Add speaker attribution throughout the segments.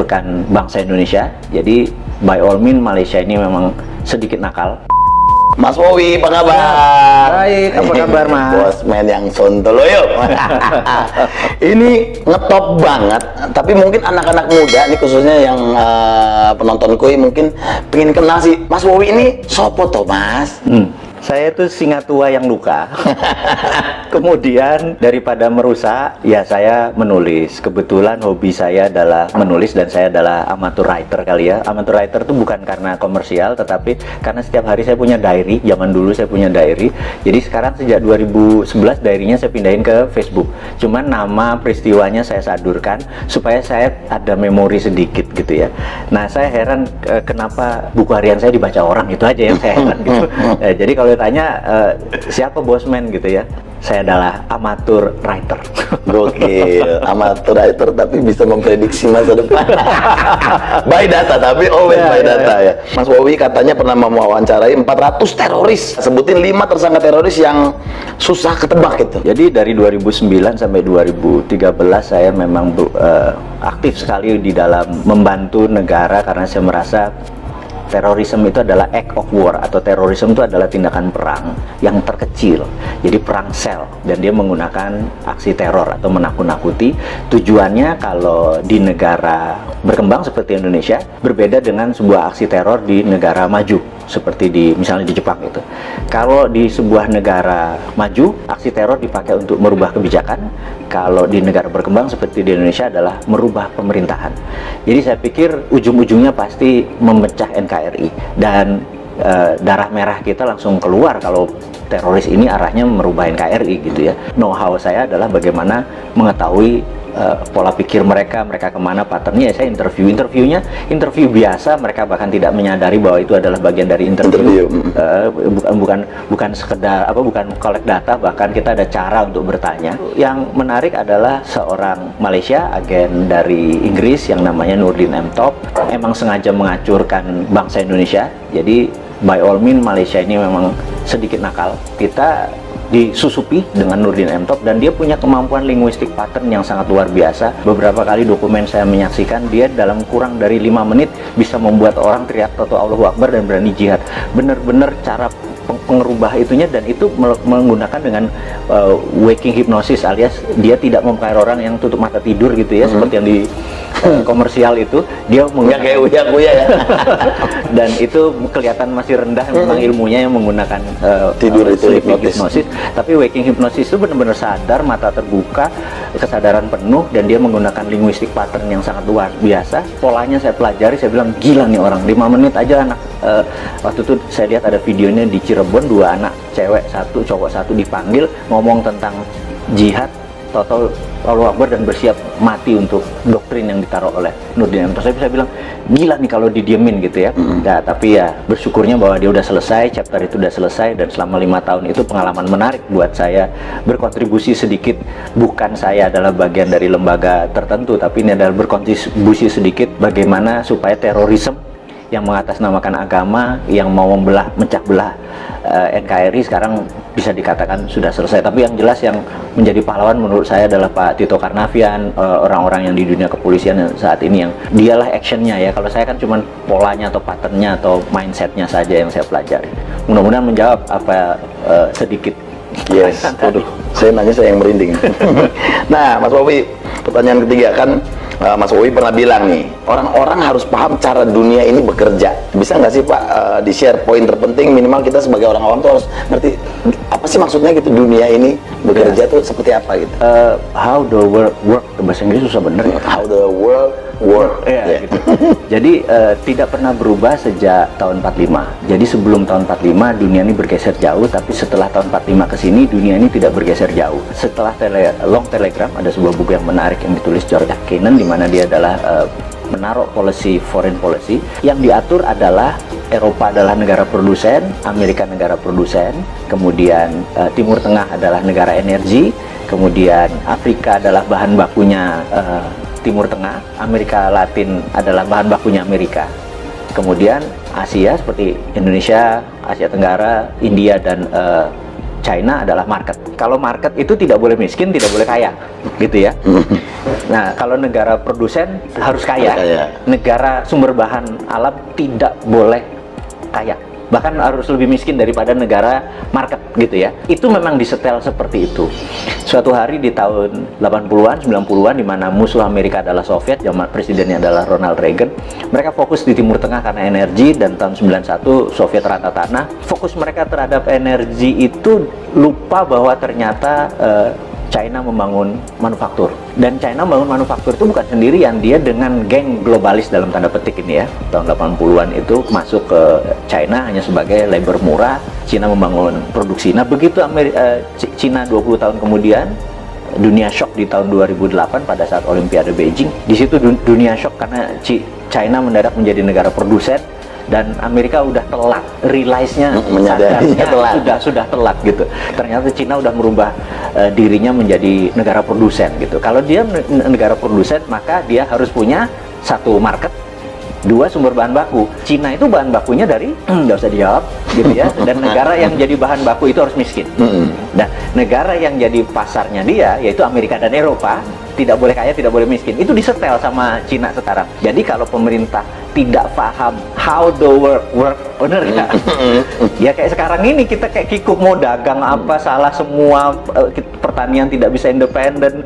Speaker 1: menghancurkan bangsa Indonesia. Jadi by all means Malaysia ini memang sedikit nakal.
Speaker 2: Mas Wowi, apa kabar?
Speaker 1: Baik, apa kabar Mas?
Speaker 2: Bosman yang sontoloyo. Ini ngetop banget, tapi mungkin anak-anak muda nih khususnya yang penontonku mungkin pengen kenal sih Mas Wowi ini sopo toh Mas?
Speaker 1: Saya itu singa tua yang luka. Kemudian daripada merusak, ya saya menulis. Kebetulan hobi saya adalah menulis dan saya adalah amateur writer kali ya. Amateur writer itu bukan karena komersial, tetapi karena setiap hari saya punya diary. Zaman dulu saya punya diary. Jadi sekarang sejak 2011 diary-nya saya pindahin ke Facebook. Cuman nama peristiwanya saya sadurkan supaya saya ada memori sedikit gitu ya. Nah saya heran kenapa buku harian saya dibaca orang, itu aja yang saya heran gitu. Jadi kalau tanya siapa Bosman gitu ya, saya adalah amatur writer.
Speaker 2: Gokil, amatur writer tapi bisa memprediksi masa depan. By data, tapi always by data ya. Mas Wowi katanya pernah mewawancarai 400 teroris. Sebutin 5 tersangka teroris yang susah ketebak gitu.
Speaker 1: Jadi dari 2009 sampai 2013 saya memang aktif sekali di dalam membantu negara karena saya merasa terorisme itu adalah act of war, atau terorisme itu adalah tindakan perang yang terkecil. Jadi perang sel, dan dia menggunakan aksi teror atau menakut-nakuti. Tujuannya kalau di negara berkembang seperti Indonesia berbeda dengan sebuah aksi teror di negara maju seperti misalnya di Jepang itu. Kalau di sebuah negara maju, aksi teror dipakai untuk merubah kebijakan. Kalau di negara berkembang seperti di Indonesia adalah merubah pemerintahan. Jadi saya pikir ujung-ujungnya pasti memecah NKRI, dan darah merah kita langsung keluar kalau teroris ini arahnya merubah NKRI gitu ya. Know-how saya adalah bagaimana mengetahui pola pikir mereka kemana, patternnya. Saya interviewnya interview biasa, mereka bahkan tidak menyadari bahwa itu adalah bagian dari interview. Bukan sekedar bukan collect data, bahkan kita ada cara untuk bertanya. Yang menarik adalah seorang Malaysia, agen dari Inggris yang namanya Nurdin M. Top, emang sengaja menghancurkan bangsa Indonesia. Jadi by all means Malaysia ini memang sedikit nakal. Kita disusupi dengan Nurdin M. Top, dan dia punya kemampuan linguistik pattern yang sangat luar biasa. Beberapa kali dokumen saya menyaksikan, dia dalam kurang dari 5 menit bisa membuat orang teriak Toto Allahu Akbar dan berani jihad. Bener-bener cara pengerubah itunya, dan itu menggunakan dengan waking hypnosis, alias dia tidak mempengaruhi orang yang tutup mata tidur gitu ya, seperti yang di komersial itu. Dia
Speaker 2: nggak kayak uya-uya ya.
Speaker 1: Dan itu kelihatan masih rendah memang ilmunya yang menggunakan
Speaker 2: tidur itu
Speaker 1: hipnosis. Tapi waking hypnosis itu benar-benar sadar, mata terbuka, kesadaran penuh, dan dia menggunakan linguistik pattern yang sangat luar biasa. Polanya saya pelajari, saya bilang gila nih orang, 5 menit aja anak. Waktu itu saya lihat ada videonya di Cirebon, 2 anak, cewek 1, cowok 1 dipanggil ngomong tentang jihad, Toto Allahu Akbar, dan bersiap mati untuk doktrin yang ditaruh oleh Nurdin M. Top. Saya bisa bilang gila nih kalau didiemin gitu ya. Nah, tapi ya bersyukurnya bahwa dia udah selesai, chapter itu udah selesai, dan selama 5 tahun itu pengalaman menarik buat saya, berkontribusi sedikit. Bukan saya adalah bagian dari lembaga tertentu, tapi ini adalah berkontribusi sedikit bagaimana supaya terorisme yang mengatasnamakan agama, yang mau mecah belah NKRI sekarang bisa dikatakan sudah selesai. Tapi yang jelas yang menjadi pahlawan menurut saya adalah Pak Tito Karnavian, orang-orang yang di dunia kepolisian saat ini, yang dialah actionnya ya. Kalau saya kan cuma polanya atau patternnya atau mindsetnya saja yang saya pelajari. Mudah-mudahan menjawab apa sedikit.
Speaker 2: Yes, aduh, saya nanya saya yang merinding. Nah, Mas Wowi, pertanyaan ketiga kan, Mas Wowi pernah bilang nih, orang-orang harus paham cara dunia ini bekerja. Bisa nggak sih Pak di-share poin terpenting, minimal kita sebagai orang awam tuh harus ngerti apa sih maksudnya gitu, dunia ini bekerja tuh seperti apa gitu.
Speaker 1: How the world work, bahasa Inggris susah bener ya.
Speaker 2: How the world work.
Speaker 1: Gitu. Jadi tidak pernah berubah sejak tahun 45. Jadi sebelum tahun 45 dunia ini bergeser jauh, tapi setelah tahun 45 ke sini dunia ini tidak bergeser jauh. Setelah Long Telegram, ada sebuah buku yang menarik yang ditulis George Kennan, di mana dia adalah menaruh foreign policy yang diatur adalah Eropa adalah negara produsen, Amerika negara produsen, kemudian Timur Tengah adalah negara energi, kemudian Afrika adalah bahan bakunya Timur Tengah, Amerika Latin adalah bahan bakunya Amerika, kemudian Asia seperti Indonesia, Asia Tenggara, India, dan China adalah market. Kalau market itu tidak boleh miskin, tidak boleh kaya, gitu ya. Nah, kalau negara produsen harus kaya. Negara sumber bahan alam tidak boleh kaya. Bahkan harus lebih miskin daripada negara market, gitu ya. Itu memang disetel seperti itu. Suatu hari di tahun 80-an, 90-an, di mana musuh Amerika adalah Soviet, zaman presidennya adalah Ronald Reagan. Mereka fokus di Timur Tengah karena energi, dan tahun 91 Soviet rata tanah. Fokus mereka terhadap energi itu lupa bahwa ternyata China membangun manufaktur. Dan China membangun manufaktur itu bukan sendirian, dia dengan geng globalis dalam tanda petik ini ya. Tahun 80-an itu masuk ke China hanya sebagai labor murah. China membangun produksi. Nah, begitu China 20 tahun kemudian, dunia shock di tahun 2008 pada saat Olimpiade Beijing. Di situ dunia shock karena China mendadak menjadi negara produsen, dan Amerika udah telat, realize-nya,
Speaker 2: menyadarinya telat.
Speaker 1: sudah telat gitu. Ternyata Cina udah merubah dirinya menjadi negara produsen gitu. Kalau dia negara produsen, maka dia harus punya satu market, dua sumber bahan baku. Cina itu bahan bakunya dari nggak usah dijawab gitu ya. Dan negara yang jadi bahan baku itu harus miskin. Nah, negara yang jadi pasarnya dia yaitu Amerika dan Eropa tidak boleh kaya, tidak boleh miskin. Itu disetel sama Cina sekarang. Jadi kalau pemerintah tidak paham how the work, bener nggak? Ya kayak sekarang ini kita kayak kikuk mau dagang apa salah semua, pertanian tidak bisa independen,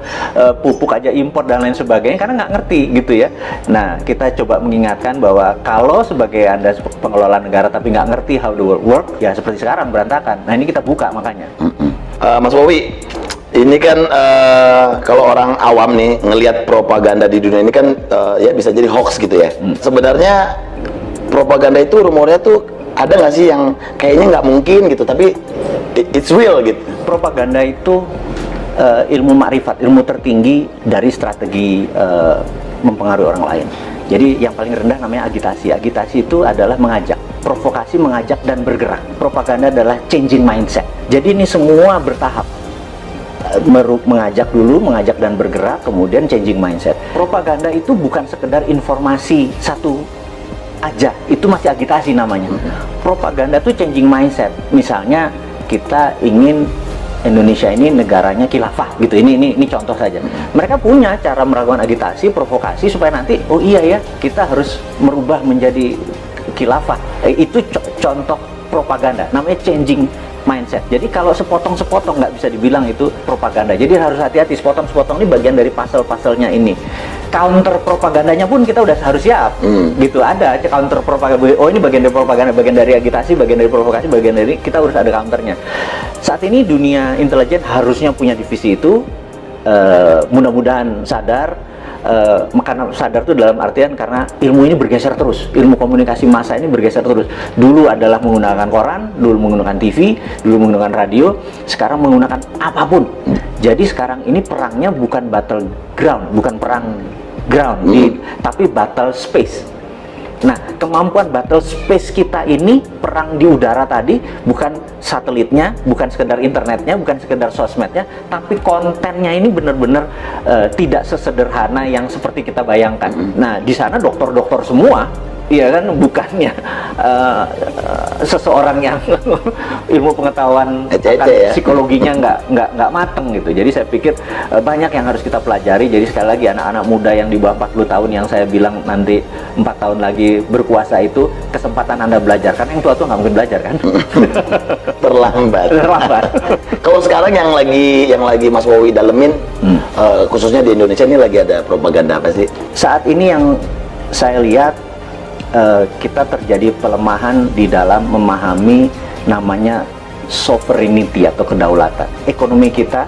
Speaker 1: pupuk aja impor dan lain sebagainya karena nggak ngerti gitu ya. Nah, kita coba mengingatkan bahwa kalau sebagai Anda pengelola negara tapi nggak ngerti how the work, ya seperti sekarang berantakan. Nah, ini kita buka makanya.
Speaker 2: Mas Bowie, ini kan kalau orang awam nih ngelihat propaganda di dunia ini kan ya bisa jadi hoax gitu ya. Sebenarnya propaganda itu rumornya tuh ada nggak sih yang kayaknya nggak mungkin gitu, tapi it's real gitu.
Speaker 1: Propaganda itu ilmu makrifat, ilmu tertinggi dari strategi mempengaruhi orang lain. Jadi yang paling rendah namanya agitasi. Agitasi itu adalah mengajak, provokasi, mengajak dan bergerak. Propaganda adalah changing mindset. Jadi ini semua bertahap. Mengajak dulu, mengajak dan bergerak, kemudian changing mindset. Propaganda itu bukan sekedar informasi satu aja, itu masih agitasi namanya. Propaganda itu changing mindset. Misalnya kita ingin Indonesia ini negaranya khilafah gitu. Ini contoh saja. Mereka punya cara melakukan agitasi, provokasi supaya nanti oh iya ya, kita harus merubah menjadi khilafah. Itu contoh propaganda. Namanya changing mindset. Jadi kalau sepotong-sepotong nggak bisa dibilang itu propaganda. Jadi harus hati-hati, sepotong-sepotong ini bagian dari pasal-pasalnya ini. Counter propagandanya pun kita udah harus siap. Gitu, ada counter propaganda. Oh, ini bagian dari propaganda, bagian dari agitasi, bagian dari provokasi, bagian dari, kita harus ada counternya. Saat ini dunia intelijen harusnya punya divisi itu. Mudah-mudahan sadar. Karena sadar itu dalam artian karena ilmu ini bergeser terus, ilmu komunikasi massa ini bergeser terus. Dulu adalah menggunakan koran, dulu menggunakan TV, dulu menggunakan radio, sekarang menggunakan apapun. Jadi sekarang ini perangnya bukan battle ground, bukan perang ground, tapi battle space. Nah, kemampuan battle space kita ini, perang di udara tadi, bukan satelitnya, bukan sekedar internetnya, bukan sekedar sosmednya, tapi kontennya ini benar-benar tidak sesederhana yang seperti kita bayangkan. Nah, di sana dokter-dokter semua, iya kan, bukannya seseorang yang ilmu pengetahuan psikologinya nggak mateng gitu. Jadi saya pikir banyak yang harus kita pelajari. Jadi sekali lagi anak-anak muda yang di bawah 40 tahun yang saya bilang nanti 4 tahun lagi berkuasa itu kesempatan Anda belajar, karena yang tua-tua nggak mungkin belajar kan.
Speaker 2: Terlambat. Kalau sekarang yang lagi Mas Bowie dalemin, khususnya di Indonesia ini lagi ada propaganda apa sih?
Speaker 1: Saat ini yang saya lihat kita terjadi pelemahan di dalam memahami namanya sovereignty atau kedaulatan. Ekonomi kita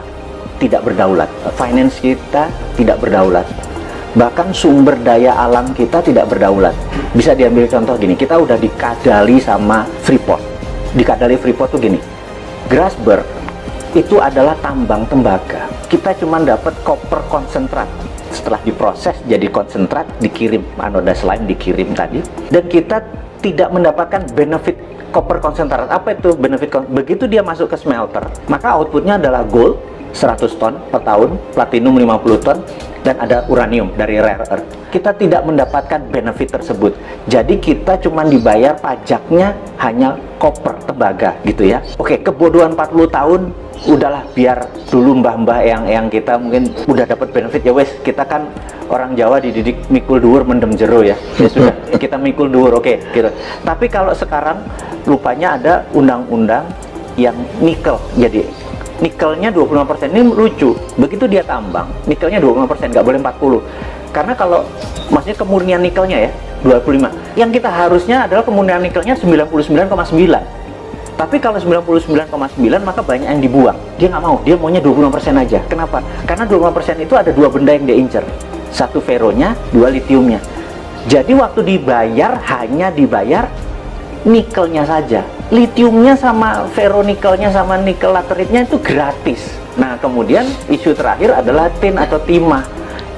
Speaker 1: tidak berdaulat, finance kita tidak berdaulat, bahkan sumber daya alam kita tidak berdaulat. Bisa diambil contoh gini, kita udah dikadali sama Freeport. Dikadali Freeport tuh gini, Grasberg itu adalah tambang tembaga. Kita cuma dapat koper konsentrat. Setelah diproses jadi konsentrat, dikirim anoda slime, dikirim tadi, dan kita tidak mendapatkan benefit koper konsentrat. Apa itu benefit? Begitu dia masuk ke smelter, maka outputnya adalah gold, 100 ton per tahun, platinum 50 ton, dan ada uranium dari rare earth. Kita tidak mendapatkan benefit tersebut. Jadi kita cuma dibayar pajaknya hanya koper, tembaga gitu ya. Oke, kebodohan 40 tahun, udahlah biar dulu mbah-mbah yang kita mungkin udah dapat benefit ya wes, kita kan orang Jawa dididik mikul dhuwur mendem jero ya. Ya sudah, kita mikul dhuwur, oke gitu. Tapi kalau sekarang rupanya ada undang-undang yang nikel, jadi nikelnya 25%. Ini lucu, begitu dia tambang, nikelnya 25%, nggak boleh 40. Karena kalau maksudnya kemurnian nikelnya ya 25, yang kita harusnya adalah kemurnian nikelnya 99,9. Tapi kalau 99,9 maka banyak yang dibuang. Dia nggak mau, dia maunya 25% aja. Kenapa? Karena 25% itu ada dua benda yang dia incer. Satu feronya, dua litiumnya. Jadi waktu dibayar, hanya dibayar nikelnya saja. Litiumnya sama feronikelnya sama nikel lateritnya itu gratis. Nah kemudian isu terakhir adalah tin atau timah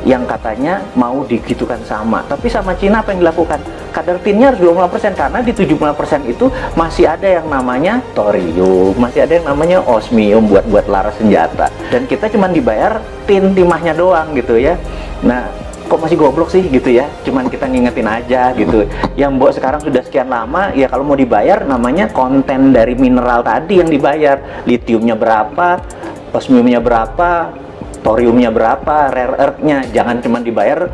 Speaker 1: yang katanya mau digitukan sama. Tapi sama Cina apa yang dilakukan? Kadar tinnya harus 25%, karena di 75% itu masih ada yang namanya thorium, masih ada yang namanya osmium buat laras senjata. Dan kita cuma dibayar tin timahnya doang gitu ya. Nah, kok masih goblok sih gitu ya, cuman kita ngingetin aja gitu. Yang mbok sekarang sudah sekian lama, ya kalau mau dibayar namanya konten dari mineral tadi yang dibayar. Litiumnya berapa, osmiumnya berapa, thoriumnya berapa, rare earth-nya. Jangan cuma dibayar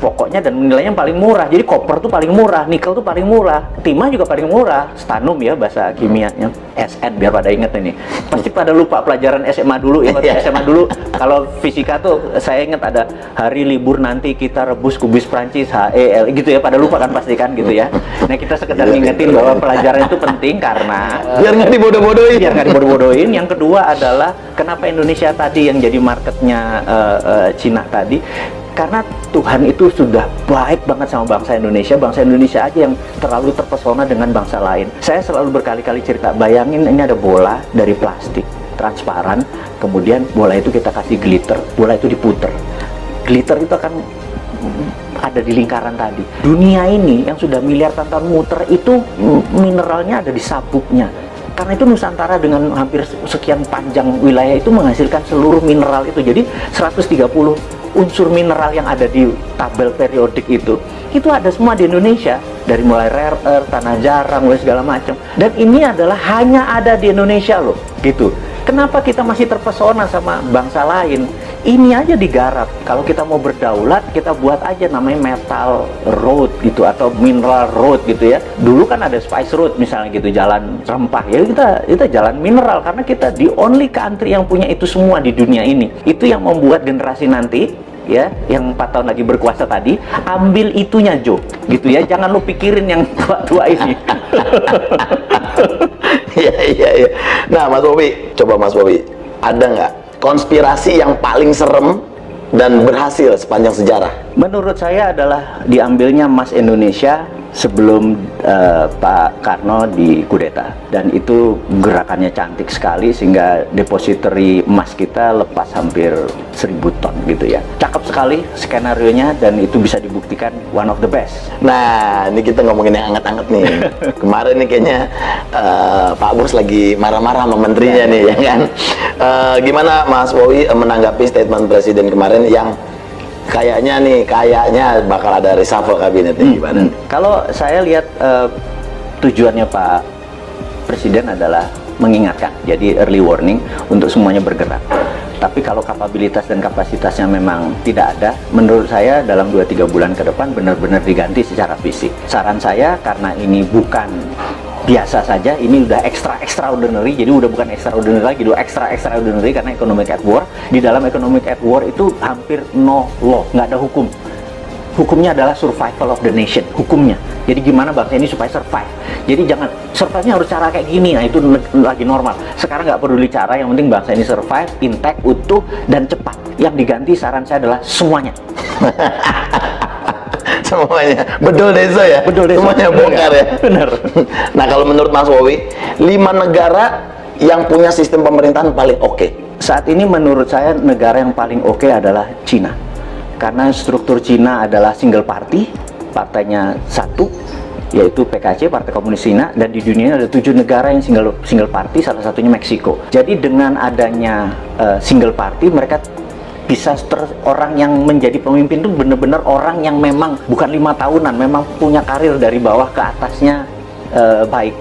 Speaker 1: pokoknya dan nilainya paling murah. Jadi koper tuh paling murah, nikel tuh paling murah, timah juga paling murah, stannum ya bahasa kimianya, SN biar pada inget ini. Pasti pada lupa pelajaran SMA dulu ya. SMA dulu kalau fisika tuh saya inget ada hari libur nanti kita rebus kubis Prancis HEL gitu ya, pada lupa kan pasti kan gitu ya. Nah kita sekedar ngingetin bahwa pelajaran itu penting karena
Speaker 2: biar nggak dibodoh-bodohin.
Speaker 1: Biar nggak dibodoh-bodohin. Yang kedua adalah kenapa Indonesia tadi yang jadi marketnya Cina tadi, karena Tuhan itu sudah baik banget sama bangsa Indonesia. Bangsa Indonesia aja yang terlalu terpesona dengan bangsa lain. Saya selalu berkali-kali cerita, bayangin ini ada bola dari plastik transparan, kemudian bola itu kita kasih glitter, bola itu diputer, glitter itu akan ada di lingkaran tadi. Dunia ini yang sudah miliar tahun muter itu mineralnya ada di sabuknya. Karena itu Nusantara dengan hampir sekian panjang wilayah itu menghasilkan seluruh mineral itu. Jadi 130 unsur mineral yang ada di tabel periodik itu ada semua di Indonesia. Dari mulai rare earth, tanah jarang, segala macam. Dan ini adalah hanya ada di Indonesia loh, gitu. Kenapa kita masih terpesona sama bangsa lain? Ini aja digarap. Kalau kita mau berdaulat, kita buat aja namanya metal road gitu, atau mineral road gitu ya. Dulu kan ada spice road misalnya gitu, jalan rempah ya, kita jalan mineral, karena kita the only country yang punya itu semua di dunia ini. Itu yang membuat generasi nanti ya, yang 4 tahun lagi berkuasa tadi, ambil itunya Jo, gitu ya. Jangan lu pikirin yang tua-tua ini.
Speaker 2: Iya. Nah, Mas Bobi, coba Mas Bobi, ada nggak konspirasi yang paling serem dan berhasil sepanjang sejarah?
Speaker 1: Menurut saya adalah diambilnya emas Indonesia sebelum Pak Karno dikudeta, dan itu gerakannya cantik sekali sehingga depository emas kita lepas hampir 1000 ton gitu ya. Cakep sekali skenarionya dan itu bisa dibuktikan one of the best.
Speaker 2: Nah, ini kita ngomongin yang anget-anget nih. Kemarin nih kayaknya Pak Bos lagi marah-marah sama menterinya nih ya kan. Gimana Mas Bobi menanggapi statement Presiden kemarin yang kayaknya bakal ada reshuffle kabinetnya, gimana?
Speaker 1: Kalau saya lihat tujuannya Pak Presiden adalah mengingatkan, jadi early warning untuk semuanya bergerak. Tapi kalau kapabilitas dan kapasitasnya memang tidak ada, menurut saya dalam 2-3 bulan ke depan benar-benar diganti secara fisik. Saran saya, karena ini bukan biasa saja, ini udah extraordinary, jadi udah bukan extraordinary lagi, udah extraordinary karena economic at war. Di dalam economic at war itu hampir no law, nggak ada hukum. Hukumnya adalah survival of the nation, hukumnya. Jadi gimana bangsa ini supaya survive. Jadi jangan, survive-nya harus cara kayak gini, nah itu lagi normal. Sekarang nggak peduli cara, yang penting bangsa ini survive, intact, utuh, dan cepat. Yang diganti saran saya adalah semuanya.
Speaker 2: Semuanya bedol desa ya,
Speaker 1: bedol desa,
Speaker 2: semuanya bongkar ya.
Speaker 1: Benar.
Speaker 2: Nah, kalau menurut Mas Bobi, 5 negara yang punya sistem pemerintahan paling oke
Speaker 1: saat ini, menurut saya negara yang paling oke adalah Cina, karena struktur Cina adalah single party, partainya satu, yaitu PKC, Partai Komunis Cina, dan di dunia ada 7 negara yang single party, salah satunya Meksiko. Jadi dengan adanya single party, mereka bisa orang yang menjadi pemimpin itu benar-benar orang yang memang bukan 5 tahunan, memang punya karir dari bawah ke atasnya baik.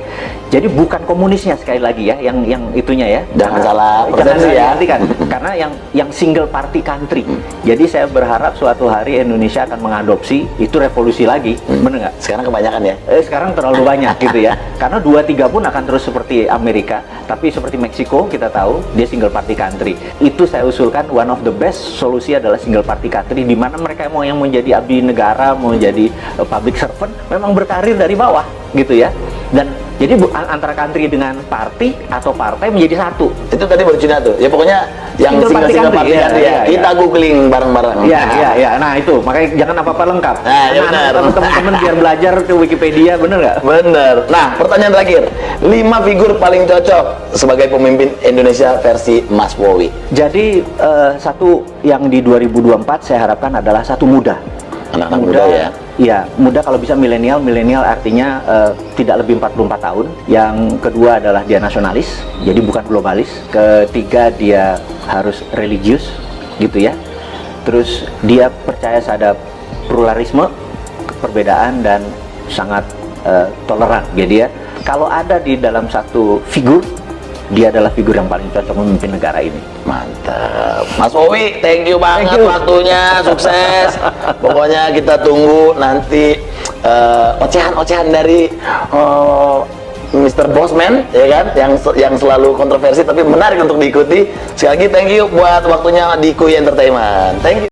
Speaker 1: Jadi bukan komunisnya, sekali lagi ya, yang itunya ya.
Speaker 2: Jangan salah persepsi ya.
Speaker 1: Kan? Karena yang single party country. Jadi saya berharap suatu hari Indonesia akan mengadopsi itu, revolusi lagi, bener nggak?
Speaker 2: Sekarang kebanyakan ya.
Speaker 1: Sekarang terlalu banyak gitu ya. Karena 2-3 pun akan terus seperti Amerika, tapi seperti Meksiko kita tahu dia single party country. Itu saya usulkan one of the best solusi adalah single party country, di mana mereka mau yang menjadi abdi negara, mau jadi public servant, memang berkarir dari bawah gitu ya. Dan jadi antara country dengan party atau partai menjadi satu. Itu
Speaker 2: tadi baru Cina tuh. Ya pokoknya yang single party ya. Kita googling bareng-bareng.
Speaker 1: Iya. Nah itu makanya jangan apa-apa lengkap.
Speaker 2: Nah, ya benar.
Speaker 1: Teman-teman biar belajar ke Wikipedia, bener nggak?
Speaker 2: Bener. Nah, pertanyaan terakhir. 5 figur paling cocok sebagai pemimpin Indonesia versi Mas Wowi.
Speaker 1: Jadi satu yang di 2024 saya harapkan adalah satu muda.
Speaker 2: Anak-anak muda ya?
Speaker 1: Iya, muda kalau bisa milenial artinya tidak lebih 44 tahun. Yang kedua adalah dia nasionalis, jadi bukan globalis. Ketiga dia harus religius, gitu ya. Terus dia percaya terhadap pluralisme, perbedaan, dan sangat toleran. Jadi ya, kalau ada di dalam satu figur, dia adalah figur yang paling cocok memimpin negara ini.
Speaker 2: Mantap. Mas Wowi, thank you banget waktunya, sukses. Pokoknya kita tunggu nanti ocehan-ocehan dari Mr. Bossman, ya kan, yang selalu kontroversi tapi menarik untuk diikuti. Sekali lagi thank you buat waktunya di Kuy Entertainment. Thank you.